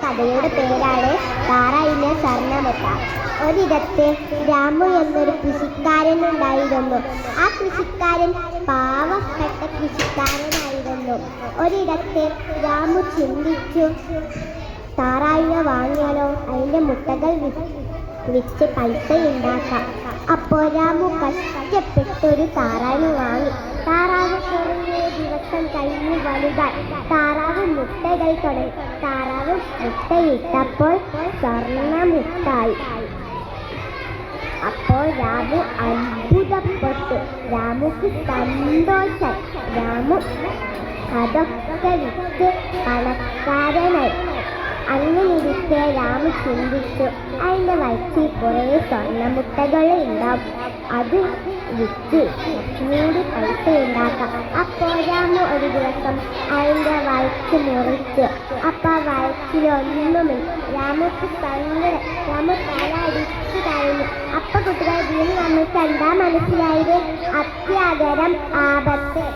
കഥയുടെ പേരാണ് താറായിലെ സ്വർണ്ണമുട്ട. ഒരിടത്ത് രാമു എന്നൊരു കൃഷിക്കാരൻ ഉണ്ടായിരുന്നു. ആ കൃഷിക്കാരൻ പാവപ്പെട്ട കൃഷിക്കാരനായിരുന്നു. ഒരിടത്ത് രാമു ചിന്തിച്ചു, താറായിനെ വാങ്ങിയാലോ, അതിൻ്റെ മുട്ടകൾ വിറ്റ് പൈസ ഉണ്ടാക്കാം. അപ്പോൾ രാമു കഷ്ടപ്പെട്ടൊരു താറാവിനെ വാങ്ങി. താറാവ് കുറേ ദിവസം കഴിഞ്ഞ് വലുതായി. താറാവ് മുട്ടകൾ തുടങ്ങി. താറാവ് മുട്ടയിട്ടപ്പോൾ സ്വർണ്ണമുട്ടായി. അപ്പോൾ രാമു അത്ഭുതപ്പെട്ടു. രാമുക്ക് സന്തോഷം. രാമു അതൊക്കെ വിറ്റ് പണക്കാരനായി. അങ്ങനെയിരിക്കെ രാമു ചിന്തിച്ചു, അതിൻ്റെ വയറ്റിൽ കുറേ സ്വർണ്ണമുട്ടകൾ ഉണ്ടാവും, അത് വിറ്റ് കുറച്ചുകൂടി പൈസ ഉണ്ടാക്കാം. അപ്പോൾ രാമു ഒരു ദിവസം അതിൻ്റെ വയറ്റ് മുറിച്ചു. അപ്പോൾ ആ വയറ്റിലൊന്നുമില്ല. രാമുക്ക് സങ്കടം. രാമു തല അടിച്ചു കഴിഞ്ഞു. അപ്പോൾ കുട്ടികൾ ഇതിൽ നമുക്ക് എന്താ മനസ്സിലായത്? അത്യാദരം ആപത്ത്.